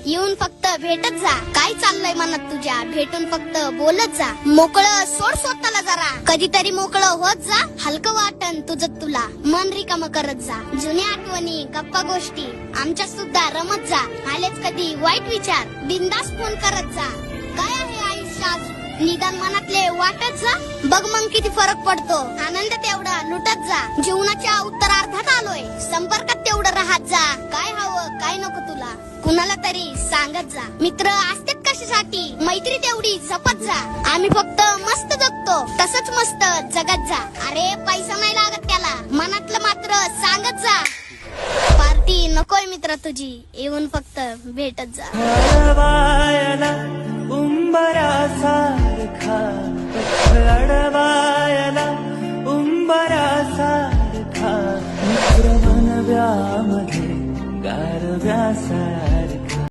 येऊन फक्त भेटत जा. काय चाललंय मनात तुझ्या, भेटून फक्त बोलत जा. मोकळं सोड स्वतःला जरा, कधीतरी मोकळं होत जा. हलकं वाटन तुझं तुला, मन रिकाम करत जा. जुन्या आठवणी गप्पा गोष्टी आमच्या सुद्धा रमत जा. आलेच कधी वाईट विचार, बिंदास फोन करत जा. काय आहे आयुष्यात निदान मनातले वाटत जा. बघ मग किती फरक पडतो, आनंद तेवढा लुटत जा. जीवनाच्या उत्तरार्धात आलोय, संपर्कात तेवढं राहत जा. काय हवं काय नको तुला कुणाला तरी सांगत जा. मित्र असतात कशासाठी, मैत्री तेवढी जपत जा. आम्ही फक्त मस्त जगतो, तसंच मस्त जगत जा. अरे पैसा नाही लागत त्याला, मनातलं मात्र सांगत जा. पार्टी नकोय मित्र तुझी, येऊन फक्त भेटत जा. उंबरासारखा अडवायला उंबरासारखा मित्र बनव्यामध्ये गारव्यासारखा